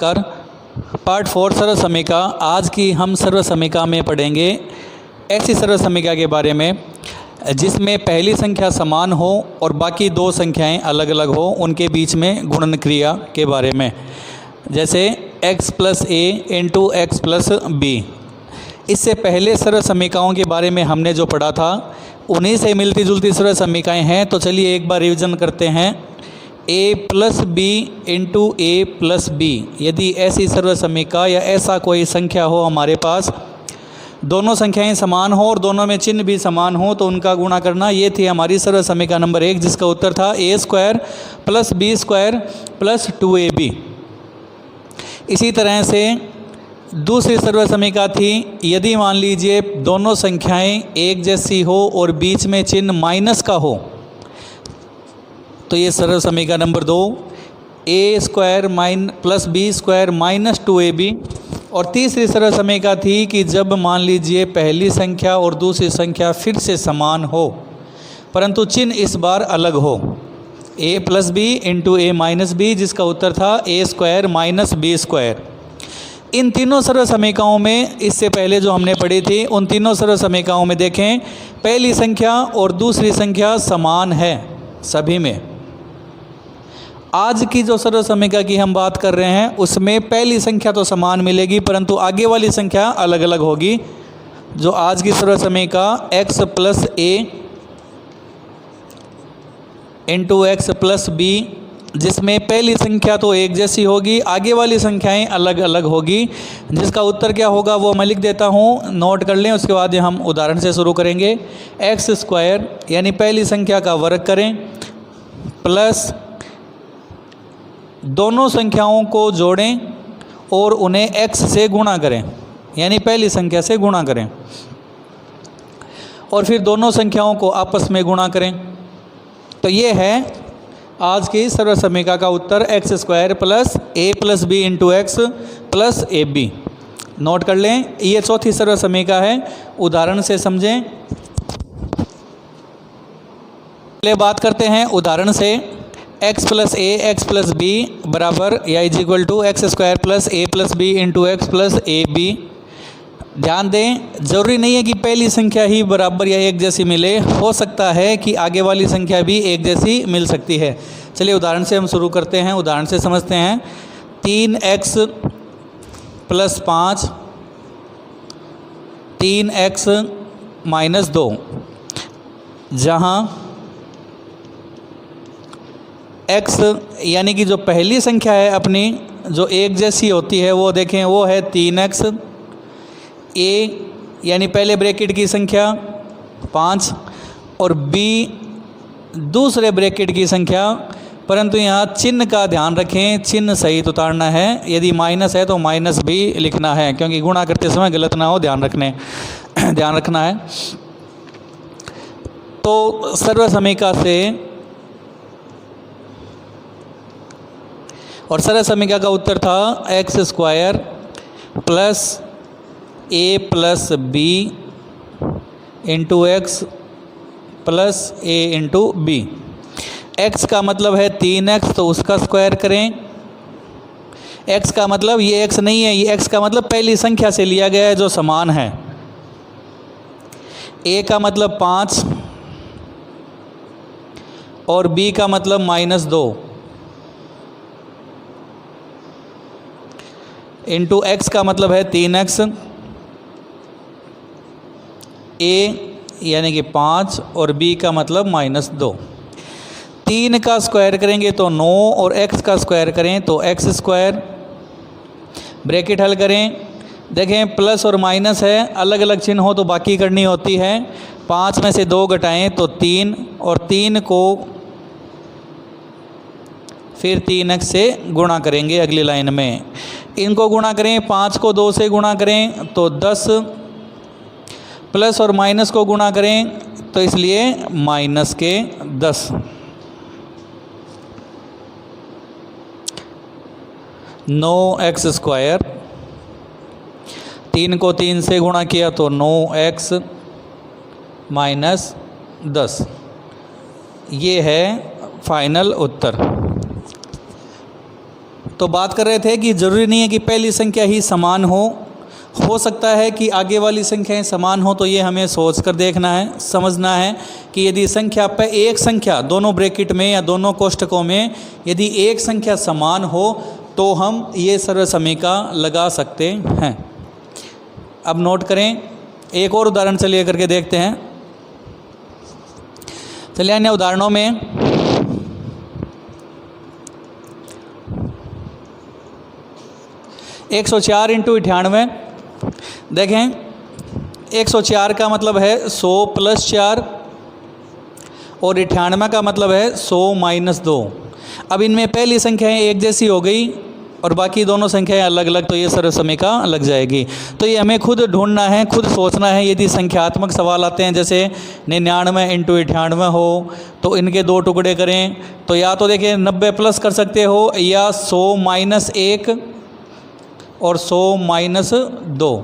नमस्कार। पार्ट 4 सर्व समीका। आज की हम सर्व समीका में पढ़ेंगे ऐसी सर्व समीका के बारे में जिसमें पहली संख्या समान हो और बाकी दो संख्याएं अलग अलग हो, उनके बीच में गुणन क्रिया के बारे में। जैसे x + a × x + b। इससे पहले सर्व समीकाओं के बारे में हमने जो पढ़ा था उन्हीं से मिलती जुलती सर्व समीकाएँ हैं। तो चलिए एक बार रिवीजन करते हैं। a + b × a + b, यदि ऐसी सर्व समीका या ऐसा कोई संख्या हो हमारे पास, दोनों संख्याएं समान हो और दोनों में चिन्ह भी समान हो, तो उनका गुणा करना, ये थी हमारी सर्व समीका नंबर 1, जिसका उत्तर था a² + b² + 2ab। इसी तरह से दूसरी सर्व समीका थी, यदि मान लीजिए दोनों संख्याएं एक जैसी हो और बीच में चिन्ह माइनस का हो, तो ये सर्व समीका नंबर 2, a² + b² - 2ab। और तीसरी सर्व समीका थी कि जब मान लीजिए पहली संख्या और दूसरी संख्या फिर से समान हो परंतु चिन्ह इस बार अलग हो, a + b × a - b, जिसका उत्तर था a² - b²। इन तीनों सर्व समीकाओं में, इससे पहले जो हमने पढ़ी थी, उन तीनों सर्व समीकाओं में देखें पहली संख्या और दूसरी संख्या समान है सभी में। आज की जो सर्व समीका की हम बात कर रहे हैं उसमें पहली संख्या तो समान मिलेगी परंतु आगे वाली संख्या अलग अलग होगी। जो आज की सर्व समीका x + a × x + b, जिसमें पहली संख्या तो एक जैसी होगी, आगे वाली संख्याएं अलग अलग होगी, जिसका उत्तर क्या होगा वो मैं लिख देता हूँ, नोट कर लें। उसके बाद हम उदाहरण से शुरू करेंगे। x² यानी पहली संख्या का वर्ग करें, प्लस दोनों संख्याओं को जोड़ें और उन्हें x से गुणा करें, यानी पहली संख्या से गुणा करें, और फिर दोनों संख्याओं को आपस में गुणा करें। तो ये है आज की सर्व समीका का उत्तर, x² + a + b × x + ab। Note कर लें, ये चौथी सर्व समीका है। उदाहरण से समझें। पहले बात करते हैं उदाहरण से। x + a x + b बराबर या = x² + a + b × x + ab। ध्यान दें, ज़रूरी नहीं है कि पहली संख्या ही बराबर या एक जैसी मिले, हो सकता है कि आगे वाली संख्या भी एक जैसी मिल सकती है। चलिए उदाहरण से हम शुरू करते हैं, उदाहरण से समझते हैं। 3x + 5 3x - 2, जहाँ x यानी कि जो पहली संख्या है अपनी जो एक जैसी होती है वो देखें, वो है 3x। a यानी पहले ब्रैकेट की संख्या 5 और b दूसरे ब्रैकेट की संख्या, परंतु यहाँ चिन्ह का ध्यान रखें, चिन्ह सहित उतारना है। यदि माइनस है तो माइनस भी लिखना है, क्योंकि गुणा करते समय गलत ना हो, ध्यान रखना है। तो सर्व समीका से और सर्व समीका का उत्तर था x² + a + b × x + a × b। x का मतलब है 3x, तो उसका स्क्वायर करें। x का मतलब ये x नहीं है, ये x का मतलब पहली संख्या से लिया गया है जो समान है। a का मतलब 5 और b का मतलब -2 इंटू x का मतलब है 3x। a यानी कि 5 और b का मतलब -2। 3 का स्क्वायर करेंगे तो 9 और x का स्क्वायर करें तो x²। ब्रैकेट हल करें, देखें प्लस और माइनस है, अलग अलग चिन्ह हो तो बाकी करनी होती है। 5 में से 2 घटाएं तो 3, और 3 को फिर 3x से गुणा करेंगे अगली लाइन में। इनको गुणा करें, 5 को 2 से गुणा करें तो 10, प्लस और माइनस को गुणा करें तो इसलिए -10। 9x², 3 को 3 से गुणा किया तो 9x - 10। ये है फाइनल उत्तर। तो बात कर रहे थे कि ज़रूरी नहीं है कि पहली संख्या ही समान हो सकता है कि आगे वाली संख्याएं समान हो। तो ये हमें सोच कर देखना है, समझना है कि यदि संख्या पे एक संख्या दोनों ब्रैकेट में या दोनों कोष्ठकों में यदि एक संख्या समान हो तो हम ये सर्वसमीका लगा सकते हैं। अब नोट करें, एक और उदाहरण चलिए करके देखते हैं। चलिए अन्य उदाहरणों में एक 104 इंटू 98। देखें 104 का मतलब है 100 प्लस 4 और 98 का मतलब है 100 माइनस 2। अब इनमें पहली संख्याएं एक जैसी हो गई और बाकी दोनों संख्याएं अलग अलग, तो ये सर्वसमीका लग जाएगी। तो ये हमें खुद ढूंढना है, खुद सोचना है। यदि संख्यात्मक सवाल आते हैं जैसे 99 इंटू 98 हो तो इनके दो टुकड़े करें, तो या तो देखिए 90 प्लस कर सकते हो या 100 माइनस 1 और 100 माइनस 2।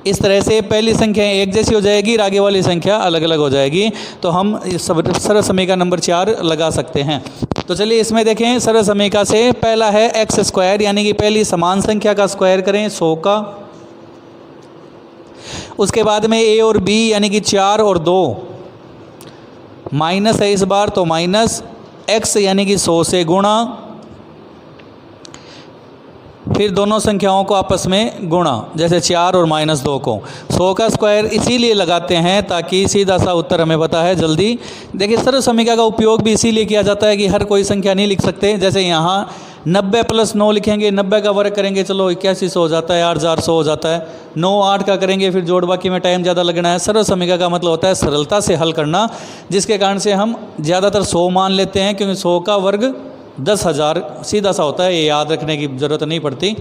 इस तरह से पहली संख्या एक जैसी हो जाएगी और आगे वाली संख्या अलग अलग हो जाएगी। तो हम सर्वसमीका नंबर 4 लगा सकते हैं। तो चलिए इसमें देखें, सर्वसमीका से पहला है एक्स स्क्वायर, यानी कि पहली समान संख्या का स्क्वायर करें 100 का। उसके बाद में ए और बी यानी कि 4 और 2 माइनस है इस बार, तो माइनस एक्स यानी कि 100 से गुणा, फिर दोनों संख्याओं को आपस में गुणा, जैसे 4 और माइनस 2 को। 100 का स्क्वायर इसीलिए लगाते हैं ताकि सीधा सा उत्तर हमें पता है जल्दी। देखिए सर्वसमीका का उपयोग भी इसीलिए किया जाता है कि हर कोई संख्या नहीं लिख सकते। जैसे यहाँ 90 प्लस 9 लिखेंगे, 90 का वर्ग करेंगे, चलो 8100 हो जाता है, 8100 हो जाता है। 9 8 का करेंगे, फिर जोड़ बाकी में टाइम ज़्यादा लगना है। सर्वसमीका का मतलब होता है सरलता से हल करना, जिसके कारण से हम ज़्यादातर 100 मान लेते हैं, क्योंकि 100 का वर्ग 10,000 सीधा सा होता है, ये याद रखने की ज़रूरत नहीं पड़ती।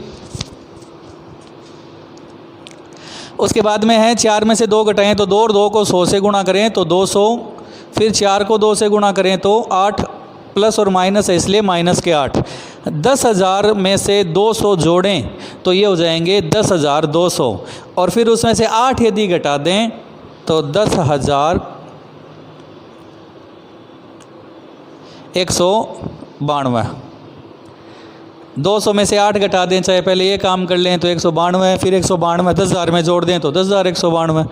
उसके बाद में है 4 में से 2 घटाएं तो 2 और 2 को 100 से गुणा करें तो 200, फिर 4 को 2 से गुणा करें तो 8, प्लस और माइनस है इसलिए माइनस के 8। 10,000 में से 200 जोड़ें तो ये हो जाएंगे 10,200, और फिर उसमें से 8 यदि घटा दें तो 10,192। 200 में से 8 घटा दें, चाहे पहले ये काम कर लें तो 192, फिर 192 10,000 में जोड़ दें तो 10,192।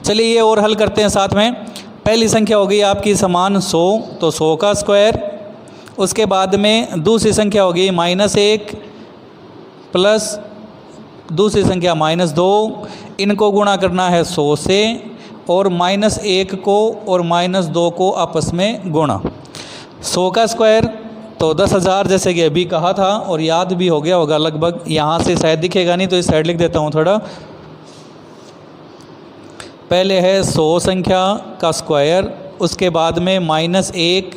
चलिए ये और हल करते हैं साथ में। पहली संख्या हो गई आपकी समान 100, तो 100 का स्क्वायर। उसके बाद में दूसरी संख्या हो गई -1 प्लस दूसरी संख्या -2, इनको गुणा करना है 100 से, और -1 को और -2 को आपस में गुणा। 100 का स्क्वायर तो 10,000, जैसे कि अभी कहा था और याद भी हो गया होगा लगभग। यहाँ से शायद दिखेगा नहीं तो इस साइड लिख देता हूँ थोड़ा। पहले है 100 संख्या का स्क्वायर, उसके बाद में -1,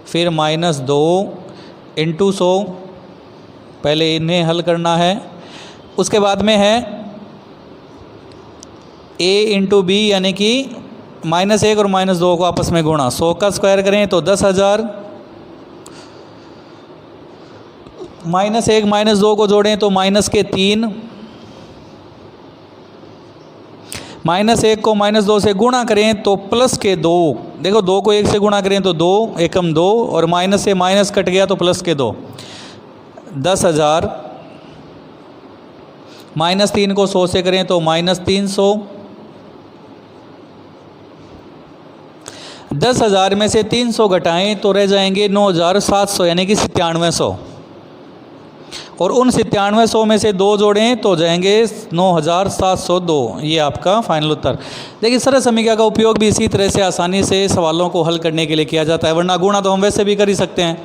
फिर -2 इंटू 100, पहले इन्हें हल करना है। उसके बाद में है a इंटू बी, यानी कि -1 और -2 को आपस में गुणा। 100 का स्क्वायर करें तो 10,000, -1 -2 को जोड़ें तो -3, -1 को -2 से गुणा करें तो +2। देखो 2 को 1 से गुणा करें तो 2 एकम 2, और माइनस से माइनस कट गया तो +2। 10,000, -3 को 100 से करें तो -300। 10,000 में से 300 घटाएं तो रह जाएंगे 9,700, यानी कि 9700, और उन 9700 में से 2 जोड़ें तो जाएंगे 9,702। ये आपका फाइनल उत्तर। देखिए सर्वसमीका का उपयोग भी इसी तरह से आसानी से सवालों को हल करने के लिए किया जाता है, वरना गुणा तो हम वैसे भी कर ही सकते हैं।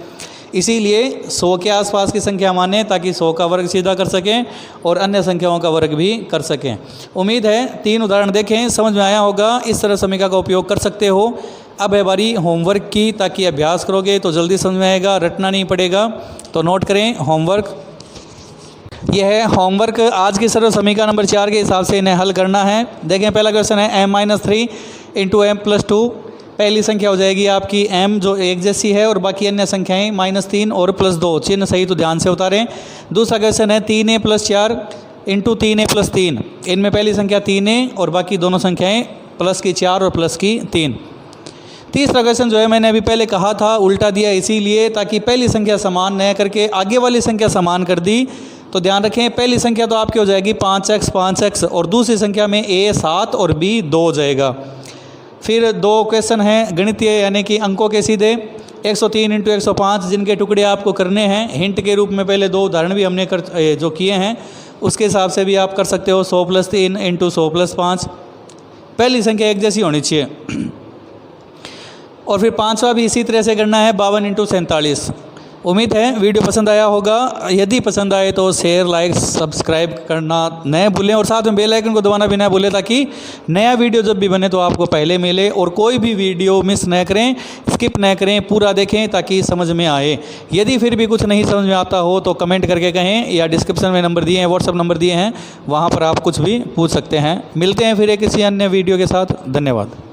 इसीलिए 100 के आसपास की संख्या माने ताकि 100 का वर्ग सीधा कर सकें और अन्य संख्याओं का वर्ग भी कर सकें। उम्मीद है 3 उदाहरण देखें, समझ में आया होगा। इस सर्वसमीका का उपयोग कर सकते हो। अब है बारी होमवर्क की, ताकि अभ्यास करोगे तो जल्दी समझ में आएगा, रटना नहीं पड़ेगा। तो नोट करें होमवर्क। यह है होमवर्क। आज की सर्वसमीका नंबर 4 के हिसाब से इन्हें हल करना है। देखें पहला क्वेश्चन है m-3 इंटू m+2। पहली संख्या हो जाएगी आपकी m, जो एक जैसी है, और बाकी अन्य संख्याएं -3 और +2। चिन्ह सही तो ध्यान से उतारें। दूसरा क्वेश्चन है 3a + 4 इंटू 3a + 3। इनमें पहली संख्या 3a और बाकी दोनों संख्याएं प्लस की 4 और प्लस की 3। तीसरा क्वेश्चन जो है मैंने अभी पहले कहा था उल्टा दिया इसीलिए ताकि पहली संख्या समान न करके आगे वाली संख्या समान कर दी। तो ध्यान रखें पहली संख्या तो आपकी हो जाएगी 5x और दूसरी संख्या में a 7 और b 2 हो जाएगा। फिर दो क्वेश्चन हैं गणितीय यानी कि अंकों के सीधे 103 × 105 जिनके टुकड़े आपको करने हैं। हिंट के रूप में पहले दो उदाहरण भी हमने जो किए हैं उसके हिसाब से भी आप कर सकते हो। 100 + 3 × 100 + 5 पहली संख्या एक जैसी होनी चाहिए। और फिर पांचवा भी इसी तरह से करना है 52 × 47। उम्मीद है वीडियो पसंद आया होगा। यदि पसंद आए तो शेयर लाइक सब्सक्राइब करना न भूलें और साथ में बेल आइकन को दबाना भी न भूलें ताकि नया वीडियो जब भी बने तो आपको पहले मिले। और कोई भी वीडियो मिस न करें, स्किप न करें, पूरा देखें ताकि समझ में आए। यदि फिर भी कुछ नहीं समझ में आता हो तो कमेंट करके कहें या डिस्क्रिप्शन में नंबर दिए हैं, व्हाट्सअप नंबर दिए हैं, वहाँ पर आप कुछ भी पूछ सकते हैं। मिलते हैं फिर एक किसी अन्य वीडियो के साथ। धन्यवाद।